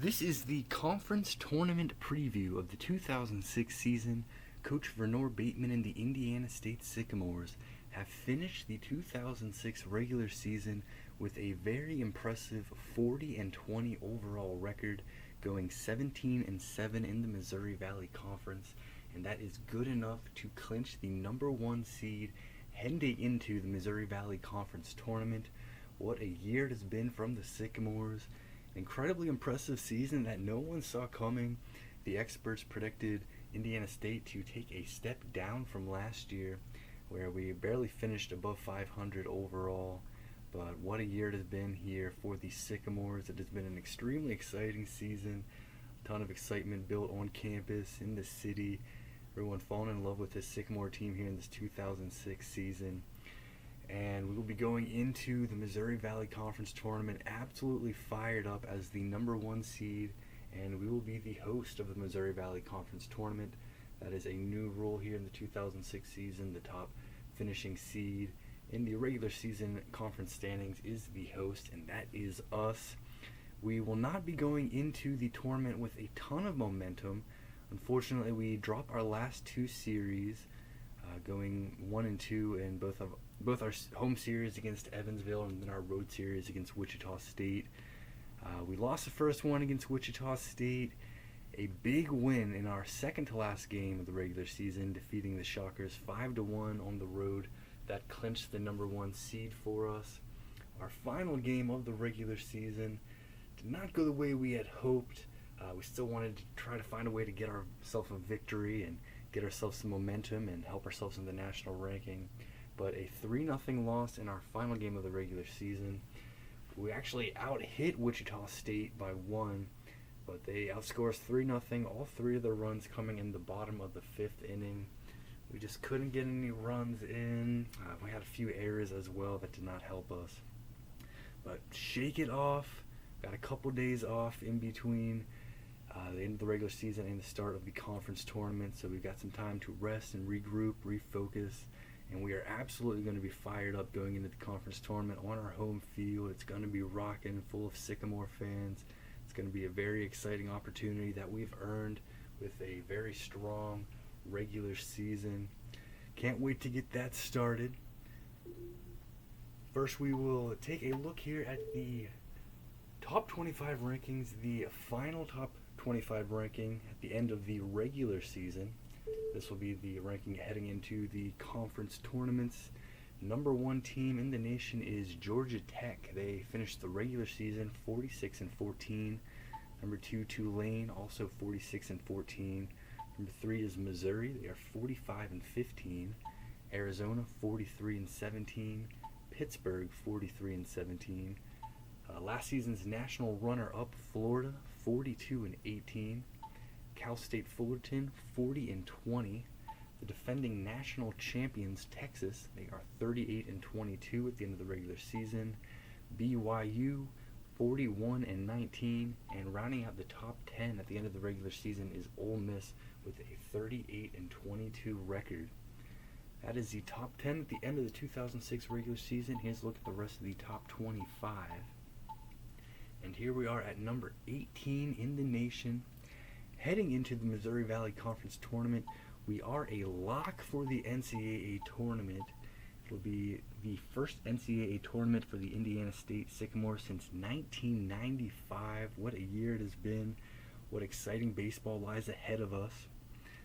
This is the conference tournament preview of the 2006 season. Coach Vernor Bateman and the Indiana State Sycamores have finished the 2006 regular season with a very impressive 40-20 overall record, going 17-7 in the Missouri Valley Conference, and that is good enough to clinch the number one seed heading into the Missouri Valley Conference tournament. What a year it has been from the Sycamores. An incredibly impressive season that no one saw coming. The experts predicted Indiana State to take a step down from last year, where we barely finished above 500 overall. But what a year it has been here for the Sycamores. It has been an extremely exciting season. A ton of excitement built on campus, in the city. Everyone falling in love with this Sycamore team here in this 2006 season. And we will be going into the Missouri Valley Conference tournament absolutely fired up as the number one seed, and we will be the host of the Missouri Valley Conference tournament. That is a new rule here in the 2006 season. The top finishing seed in the regular season conference standings is the host, and that is us. We will not be going into the tournament with a ton of momentum. Unfortunately, we dropped our last two series, going 1-2 in both our home series against Evansville and then our road series against Wichita State. We lost the first one against Wichita State. A big win in our second to last game of the regular season, defeating the Shockers 5-1 on the road. That clinched the number one seed for us. Our final game of the regular season did not go the way we had hoped. We still wanted to try to find a way to get ourselves a victory and get ourselves some momentum and help ourselves in the national ranking. But a 3-0 loss in our final game of the regular season. We actually out-hit Wichita State by 1, but they outscored us 3-0, all three of their runs coming in the bottom of the fifth inning. We just couldn't get any runs in. We had a few errors as well that did not help us. But shake it off. Got a couple days off in between the end of the regular season and the start of the conference tournament, so we've got some time to rest and regroup, refocus, and we are absolutely going to be fired up going into the conference tournament on our home field. It's going to be rocking, full of Sycamore fans. It's going to be a very exciting opportunity that we've earned with a very strong regular season. Can't wait to get that started. First, we will take a look here at the top 25 rankings, the final top 25 ranking at the end of the regular season. This will be the ranking heading into the conference tournaments. Number one team in the nation is Georgia Tech. They finished the regular season 46-14. Number 2, Tulane, also 46-14. Number 3 is Missouri. They are 45-15. Arizona 43-17. Pittsburgh 43-17. Last season's national runner-up Florida 42-18. Cal State Fullerton 40-20. The defending national champions Texas, they are 38-22 at the end of the regular season. BYU 41-19, and rounding out the top 10 at the end of the regular season is Ole Miss with a 38-22 record. That is the top 10 at the end of the 2006 regular season. Here's a look at the rest of the top 25. And here we are at number 18 in the nation. Heading into the Missouri Valley Conference tournament, we are a lock for the NCAA tournament. It will be the first NCAA tournament for the Indiana State Sycamore since 1995. What a year it has been. What exciting baseball lies ahead of us.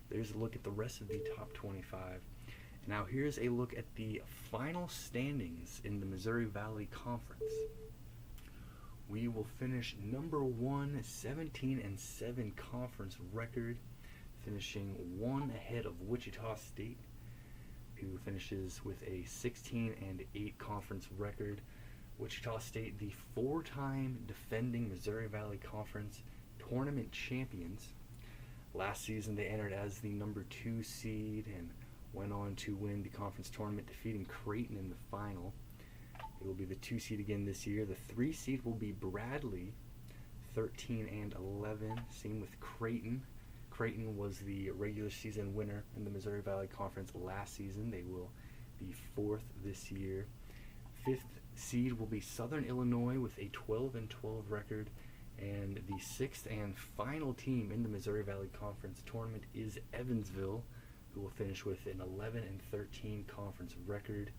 There's a look at the rest of the top 25. Now here's a look at the final standings in the Missouri Valley Conference. We will finish number 1, 17-7 conference record, finishing 1 ahead of Wichita State, who finishes with a 16-8 conference record. Wichita State, the 4-time defending Missouri Valley Conference tournament champions. Last season they entered as the number 2 seed and went on to win the conference tournament, defeating Creighton in the final. It will be the 2 seed again this year. The 3 seed will be Bradley, 13-11. Same with Creighton. Creighton was the regular season winner in the Missouri Valley Conference last season. They will be 4th this year. 5th seed will be Southern Illinois with a 12-12 record. And the sixth and final team in the Missouri Valley Conference tournament is Evansville, who will finish with an 11-13 conference record.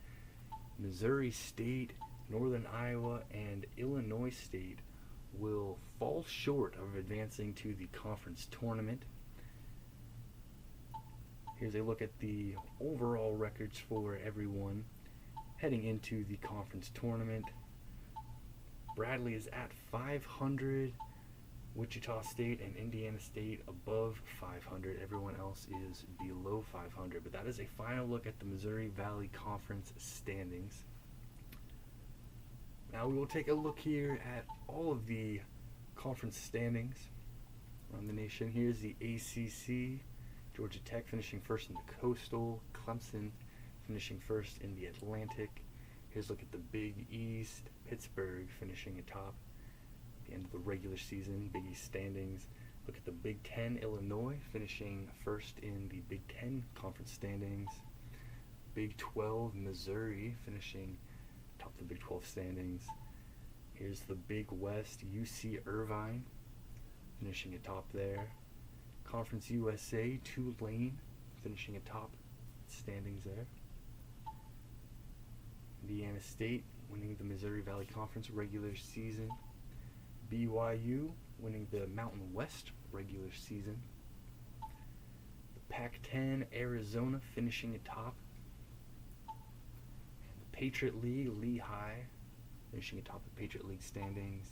Missouri State, Northern Iowa, and Illinois State will fall short of advancing to the conference tournament. Here's a look at the overall records for everyone heading into the conference tournament. Bradley is at 500, Wichita State and Indiana State above 500. Everyone else is below 500. But that is a final look at the Missouri Valley Conference standings. Now we will take a look here at all of the conference standings around the nation. Here's the ACC. Georgia Tech finishing first in the Coastal. Clemson finishing first in the Atlantic. Here's a look at the Big East. Pittsburgh finishing atop at the end of the regular season. Big East standings. Look at the Big Ten. Illinois finishing first in the Big Ten conference standings. Big 12. Missouri finishing top of the Big 12 standings. Here's the Big West. UC Irvine finishing atop there. Conference USA. Tulane finishing atop standings there. Indiana State winning the Missouri Valley Conference regular season. BYU winning the Mountain West regular season. The Pac-10, Arizona finishing atop. And the Patriot League, Lehigh finishing atop the Patriot League standings.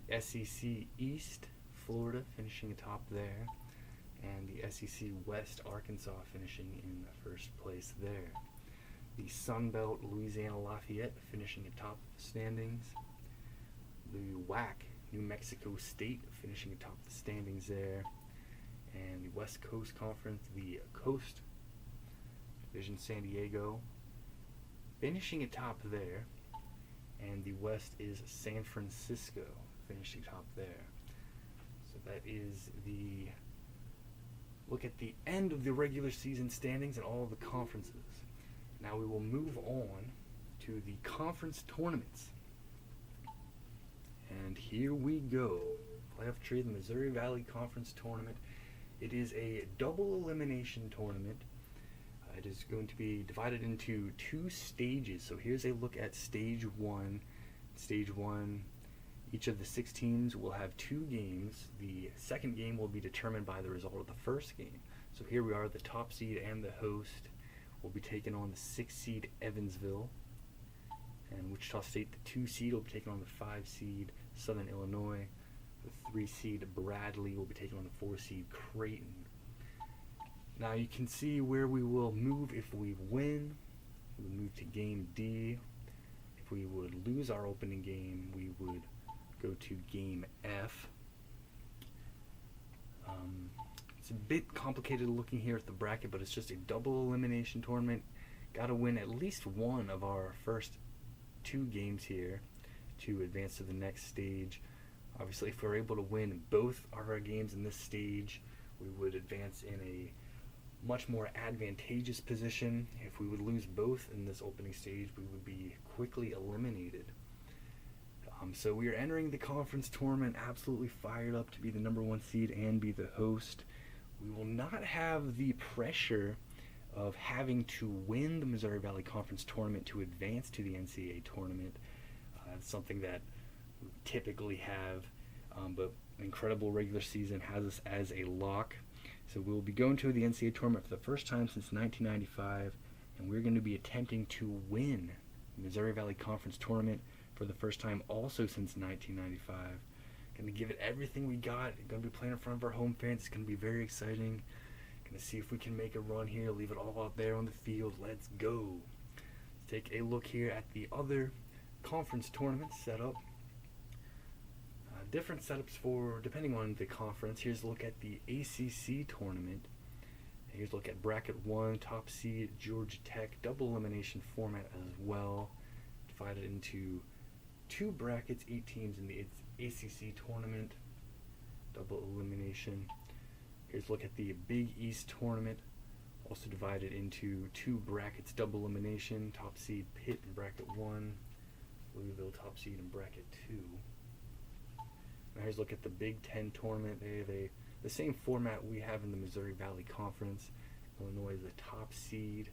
The SEC East, Florida finishing atop there. And the SEC West, Arkansas finishing in the first place there. The Sun Belt, Louisiana Lafayette finishing atop the standings. The WAC, New Mexico State finishing atop the standings there. And the West Coast Conference, the Coast Division, San Diego finishing atop there. And the West is San Francisco finishing atop there. So that is the look at the end of the regular season standings and all of the conferences. Now we will move on to the conference tournaments. And here we go. Playoff tree, the Missouri Valley Conference Tournament. It is a double elimination tournament. It is going to be divided into two stages. So here's a look at stage one. Stage one, each of the 6 teams will have 2 games. The second game will be determined by the result of the first game. So here we are, the top seed and the host will be taking on the 6 seed Evansville, and Wichita State, the 2 seed, will be taking on the 5 seed Southern Illinois. The 3 seed Bradley will be taking on the 4 seed Creighton. Now you can see where we will move if we win. We'll move to game D. If we would lose our opening game, we would go to game F. It's a bit complicated looking here at the bracket, but it's just a double elimination tournament. Got to win at least one of our first 2 games here to advance to the next stage. Obviously, if we're able to win both of our games in this stage, we would advance in a much more advantageous position. If we would lose both in this opening stage, we would be quickly eliminated. So we are entering the conference tournament absolutely fired up to be the number 1 seed and be the host. We will not have the pressure of having to win the Missouri Valley Conference tournament to advance to the NCAA tournament. It's something that we typically have, but an incredible regular season has us as a lock. So we'll be going to the NCAA tournament for the first time since 1995, and we're going to be attempting to win the Missouri Valley Conference tournament for the first time also since 1995. Going to give it everything we got. Going to be playing in front of our home fans. It's going to be very exciting. Going to see if we can make a run here, leave it all out there on the field. Let's go. Let's take a look here at the other conference tournament setup. Different setups for depending on the conference. Here's a look at the ACC tournament. Here's a look at bracket 1, top seed Georgia Tech, double elimination format as well, divided into 2 brackets, 8 teams in the ACC tournament, double elimination. Here's a look at the Big East tournament, also divided into 2 brackets, double elimination, top seed Pitt in bracket 1, Louisville top seed in bracket 2. Now here's a look at the Big Ten tournament. They have the same format we have in the Missouri Valley Conference. Illinois is the top seed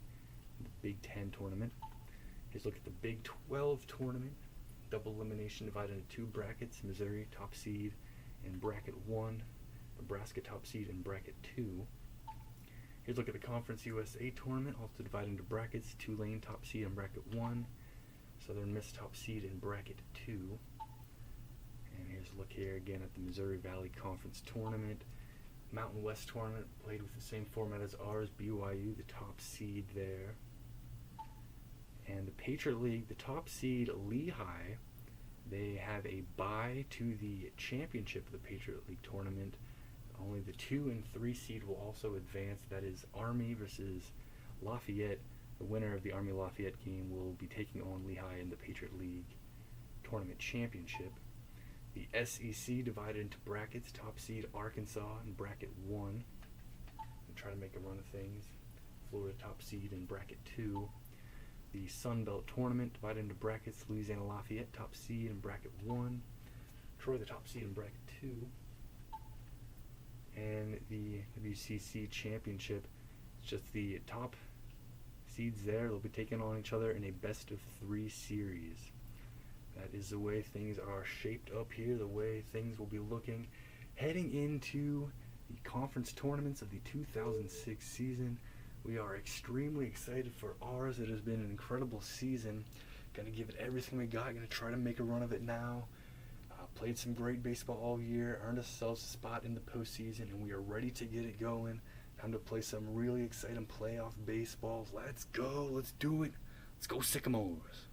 in the Big Ten tournament. Here's a look at the Big 12 tournament. Double elimination divided into two brackets. Missouri top seed in bracket 1. Nebraska top seed in bracket 2. Here's a look at the Conference USA tournament, also divided into brackets. Tulane top seed in bracket 1. Southern Miss top seed in bracket 2. And here's a look here again at the Missouri Valley Conference tournament. Mountain West tournament played with the same format as ours. BYU, the top seed there. And the Patriot League, the top seed Lehigh, they have a bye to the championship of the Patriot League tournament. Only the 2 and 3 seed will also advance. That is Army versus Lafayette. The winner of the Army-Lafayette game will be taking on Lehigh in the Patriot League tournament championship. The SEC divided into brackets. Top seed Arkansas in bracket 1. And try to make a run of things. Florida top seed in bracket 2. The Sun Belt tournament divided into brackets. Louisiana Lafayette top seed in bracket 1. Troy the top seed in bracket 2. And the WCC championship, it's just the top seeds there. They'll be taking on each other in a best of 3 series. That is the way things are shaped up here, the way things will be looking heading into the conference tournaments of the 2006 season. We are extremely excited for ours. It has been an incredible season. Going to give it everything we got. Going to try to make a run of it now. Played some great baseball all year. Earned ourselves a spot in the postseason, and we are ready to get it going. Time to play some really exciting playoff baseball. Let's go. Let's do it. Let's go Sycamores.